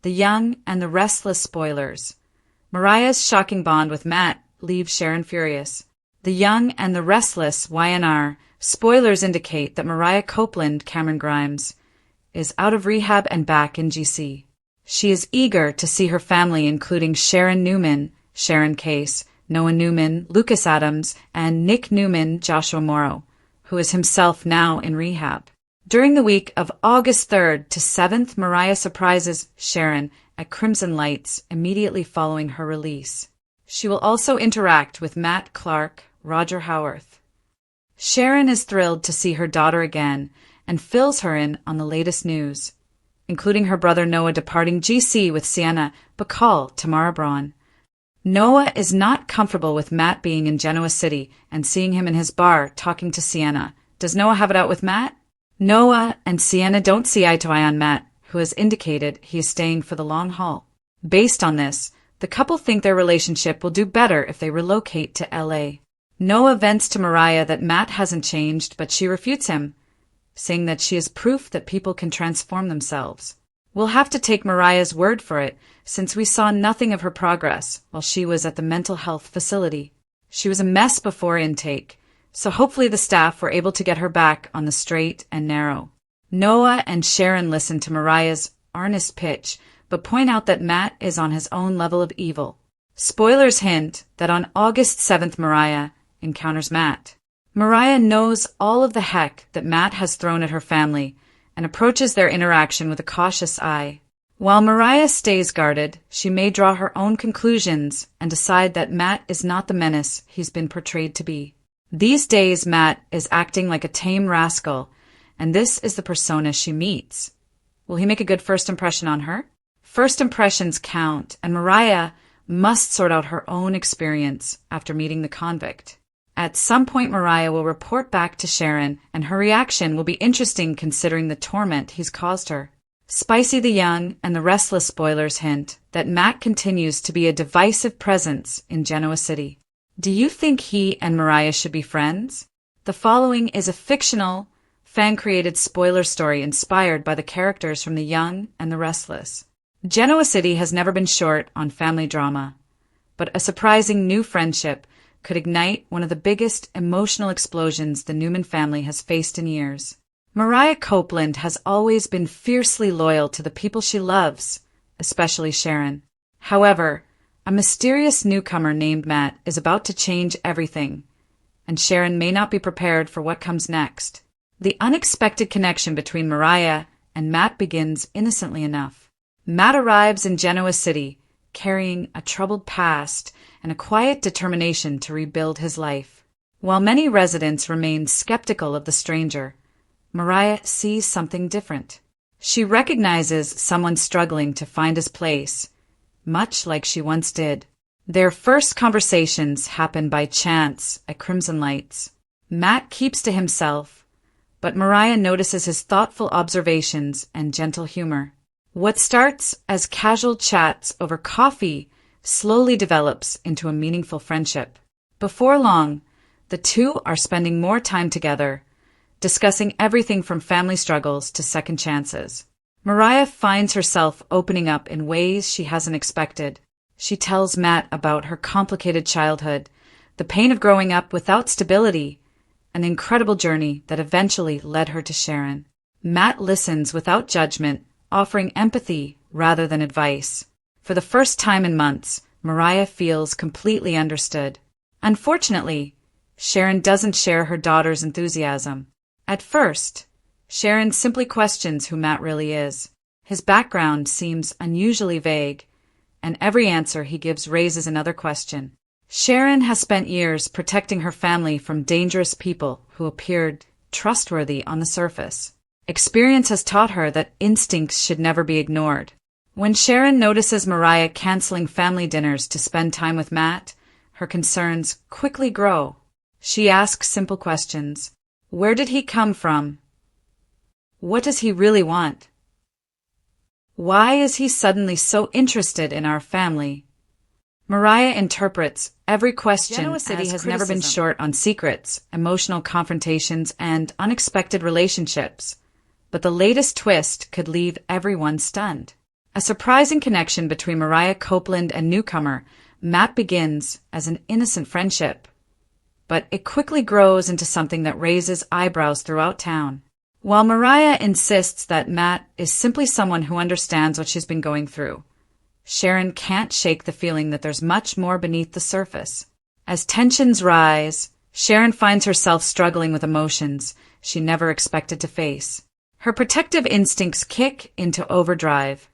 The Young and the Restless spoilers. Mariah's shocking bond with Matt leaves Sharon furious. The Young and the Restless Y&R spoilers indicate that Mariah Copeland Cameron Grimes is out of rehab and back in GC. She is eager to see her family, including Sharon Newman, Sharon Case, Noah Newman, Lucas Adams, and Nick Newman Joshua Morrow, who is himself now in rehab. During the week of August 3rd to 7th, Mariah surprises Sharon at Crimson Lights immediately following her release. She will also interact with Matt Clark, Roger Howarth. Sharon is thrilled to see her daughter again and fills her in on the latest news, including her brother Noah departing GC with Sienna Bacall Tamara Braun. Noah is not comfortable with Matt being in Genoa City and seeing him in his bar talking to Sienna. Does Noah have it out with Matt? Noah and Sienna don't see eye to eye on Matt, who has indicated he is staying for the long haul. Based on this, the couple think their relationship will do better if they relocate to LA. Noah vents to Mariah that Matt hasn't changed, but she refutes him, saying that she is proof that people can transform themselves. We'll have to take Mariah's word for it, since we saw nothing of her progress while she was at the mental health facility. She was a mess before intake, so hopefully the staff were able to get her back on the straight and narrow. Noah and Sharon listen to Mariah's earnest pitch, but point out that Matt is on his own level of evil. Spoilers hint that on August 7th Mariah encounters Matt. Mariah knows all of the heck that Matt has thrown at her family and approaches their interaction with a cautious eye. While Mariah stays guarded, she may draw her own conclusions and decide that Matt is not the menace he's been portrayed to be. These days, Matt is acting like a tame rascal, and this is the persona she meets. Will he make a good first impression on her? First impressions count, and Mariah must sort out her own experience after meeting the convict. At some point, Mariah will report back to Sharon, and her reaction will be interesting considering the torment he's caused her. Spicy the Young and the Restless spoilers hint that Matt continues to be a divisive presence in Genoa City. Do you think he and Mariah should be friends? The following is a fictional, fan-created spoiler story inspired by the characters from The Young and the Restless. Genoa City has never been short on family drama, but a surprising new friendship could ignite one of the biggest emotional explosions the Newman family has faced in years. Mariah Copeland has always been fiercely loyal to the people she loves, especially Sharon. However, a mysterious newcomer named Matt is about to change everything, and Sharon may not be prepared for what comes next. The unexpected connection between Mariah and Matt begins innocently enough. Matt arrives in Genoa City, carrying a troubled past and a quiet determination to rebuild his life. While many residents remain skeptical of the stranger, Mariah sees something different. She recognizes someone struggling to find his place, much like she once did. Their first conversations happen by chance at Crimson Lights. Matt keeps to himself, but Mariah notices his thoughtful observations and gentle humor. What starts as casual chats over coffee slowly develops into a meaningful friendship. Before long, the two are spending more time together, discussing everything from family struggles to second chances. Mariah finds herself opening up in ways she hasn't expected. She tells Matt about her complicated childhood, the pain of growing up without stability, an incredible journey that eventually led her to Sharon. Matt listens without judgment, offering empathy rather than advice. For the first time in months, Mariah feels completely understood. Unfortunately, Sharon doesn't share her daughter's enthusiasm. At first, Sharon simply questions who Matt really is. His background seems unusually vague, and every answer he gives raises another question. Sharon has spent years protecting her family from dangerous people who appeared trustworthy on the surface. Experience has taught her that instincts should never be ignored. When Sharon notices Mariah canceling family dinners to spend time with Matt, her concerns quickly grow. She asks simple questions. Where did he come from? What does he really want? Why is he suddenly so interested in our family? Mariah interprets every question. Genoa City has never been short on secrets, emotional confrontations, and unexpected relationships. But the latest twist could leave everyone stunned. A surprising connection between Mariah Copeland and newcomer Matt begins as an innocent friendship, but it quickly grows into something that raises eyebrows throughout town. While Mariah insists that Matt is simply someone who understands what she's been going through, Sharon can't shake the feeling that there's much more beneath the surface. As tensions rise, Sharon finds herself struggling with emotions she never expected to face. Her protective instincts kick into overdrive,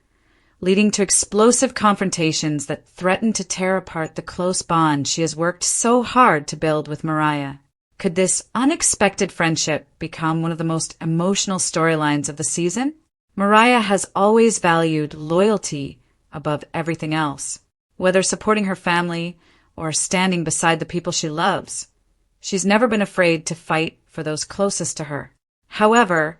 leading to explosive confrontations that threaten to tear apart the close bond she has worked so hard to build with Mariah. Could this unexpected friendship become one of the most emotional storylines of the season? Mariah has always valued loyalty above everything else. Whether supporting her family or standing beside the people she loves, she's never been afraid to fight for those closest to her. However,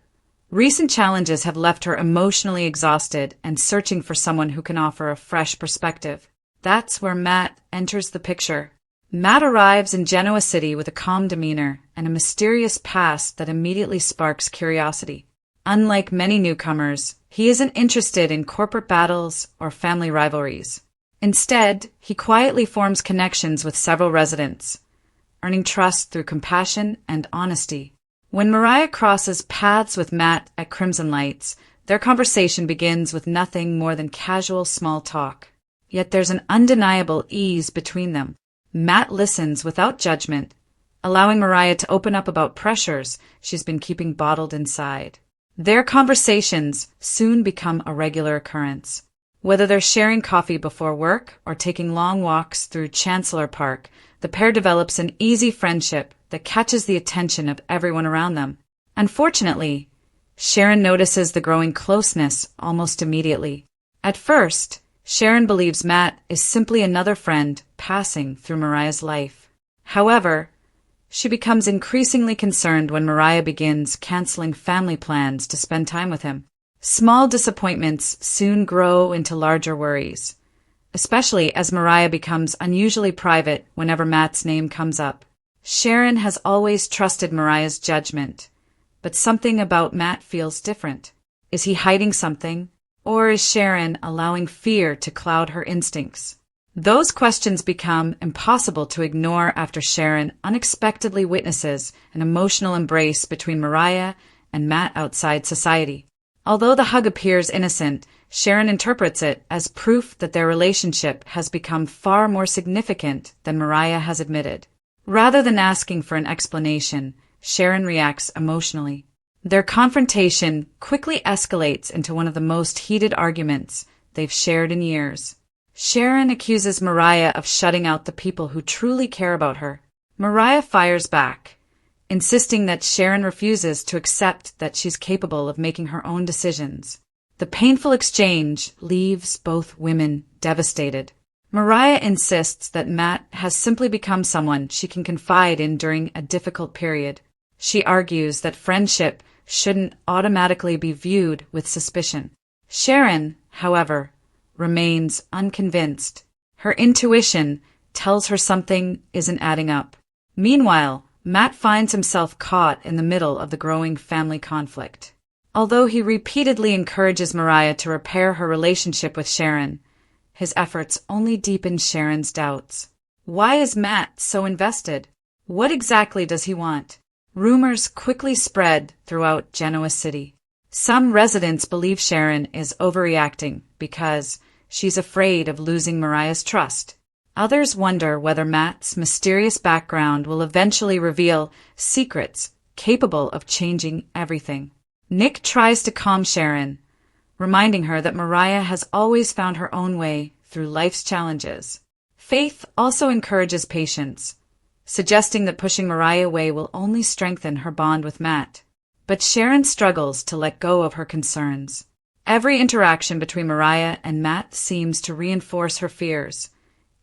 recent challenges have left her emotionally exhausted and searching for someone who can offer a fresh perspective. That's where Matt enters the picture. Matt arrives in Genoa City with a calm demeanor and a mysterious past that immediately sparks curiosity. Unlike many newcomers, he isn't interested in corporate battles or family rivalries. Instead, he quietly forms connections with several residents, earning trust through compassion and honesty. When Mariah crosses paths with Matt at Crimson Lights, their conversation begins with nothing more than casual small talk. Yet there's an undeniable ease between them. Matt listens without judgment, allowing Mariah to open up about pressures she's been keeping bottled inside. Their conversations soon become a regular occurrence. Whether they're sharing coffee before work or taking long walks through Chancellor Park, the pair develops an easy friendship that catches the attention of everyone around them. Unfortunately, Sharon notices the growing closeness almost immediately. At first, Sharon believes Matt is simply another friend passing through Mariah's life. However, she becomes increasingly concerned when Mariah begins canceling family plans to spend time with him. Small disappointments soon grow into larger worries, especially as Mariah becomes unusually private whenever Matt's name comes up. Sharon has always trusted Mariah's judgment, but something about Matt feels different. Is he hiding something, or is Sharon allowing fear to cloud her instincts? Those questions become impossible to ignore after Sharon unexpectedly witnesses an emotional embrace between Mariah and Matt outside society. Although the hug appears innocent, Sharon interprets it as proof that their relationship has become far more significant than Mariah has admitted. Rather than asking for an explanation, Sharon reacts emotionally. Their confrontation quickly escalates into one of the most heated arguments they've shared in years. Sharon accuses Mariah of shutting out the people who truly care about her. Mariah fires back, insisting that Sharon refuses to accept that she's capable of making her own decisions. The painful exchange leaves both women devastated. Mariah insists that Matt has simply become someone she can confide in during a difficult period. She argues that friendship shouldn't automatically be viewed with suspicion. Sharon, however, remains unconvinced. Her intuition tells her something isn't adding up. Meanwhile, Matt finds himself caught in the middle of the growing family conflict. Although he repeatedly encourages Mariah to repair her relationship with Sharon, his efforts only deepen Sharon's doubts. Why is Matt so invested? What exactly does he want? Rumors quickly spread throughout Genoa City. Some residents believe Sharon is overreacting because she's afraid of losing Mariah's trust. Others wonder whether Matt's mysterious background will eventually reveal secrets capable of changing everything. Nick tries to calm Sharon, reminding her that Mariah has always found her own way through life's challenges. Faith also encourages patience, suggesting that pushing Mariah away will only strengthen her bond with Matt. But Sharon struggles to let go of her concerns. Every interaction between Mariah and Matt seems to reinforce her fears,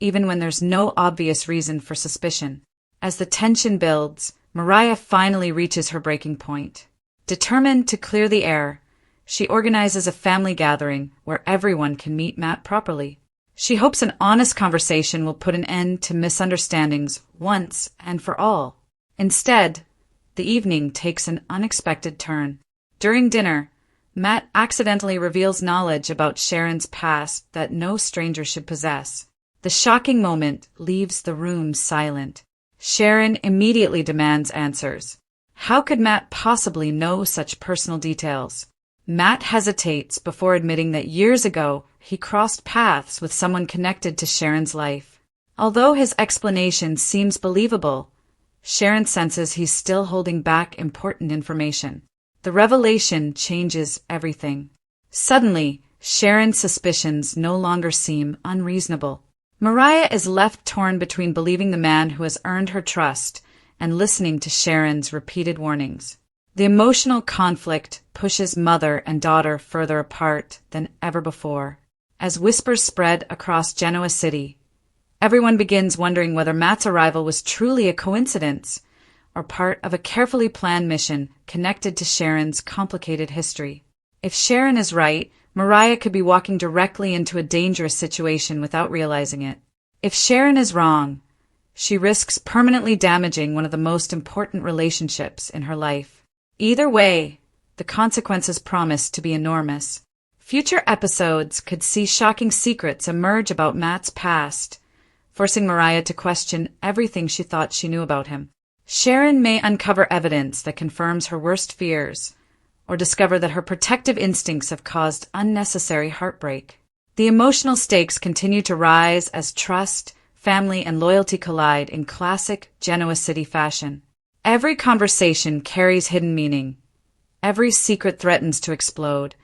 even when there's no obvious reason for suspicion. As the tension builds, Mariah finally reaches her breaking point. Determined to clear the air, she organizes a family gathering where everyone can meet Matt properly. She hopes an honest conversation will put an end to misunderstandings once and for all. Instead, the evening takes an unexpected turn. During dinner, Matt accidentally reveals knowledge about Sharon's past that no stranger should possess. The shocking moment leaves the room silent. Sharon immediately demands answers. How could Matt possibly know such personal details? Matt hesitates before admitting that years ago he crossed paths with someone connected to Sharon's life. Although his explanation seems believable, Sharon senses he's still holding back important information. The revelation changes everything. Suddenly, Sharon's suspicions no longer seem unreasonable. Mariah is left torn between believing the man who has earned her trust and listening to Sharon's repeated warnings. The emotional conflict pushes mother and daughter further apart than ever before. As whispers spread across Genoa City, everyone begins wondering whether Matt's arrival was truly a coincidence or part of a carefully planned mission connected to Sharon's complicated history. If Sharon is right, Mariah could be walking directly into a dangerous situation without realizing it. If Sharon is wrong, she risks permanently damaging one of the most important relationships in her life. Either way, the consequences promise to be enormous. Future episodes could see shocking secrets emerge about Matt's past, forcing Mariah to question everything she thought she knew about him. Sharon may uncover evidence that confirms her worst fears, or discover that her protective instincts have caused unnecessary heartbreak. The emotional stakes continue to rise as trust, family, and loyalty collide in classic Genoa City fashion. Every conversation carries hidden meaning. Every secret threatens to explode,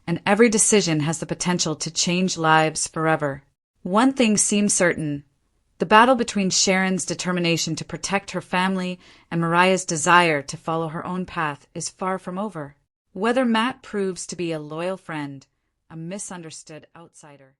and every decision has the potential to change lives forever. One thing seems certain. The battle between Sharon's determination to protect her family and Mariah's desire to follow her own path is far from over. Whether Matt proves to be a loyal friend, a misunderstood outsider,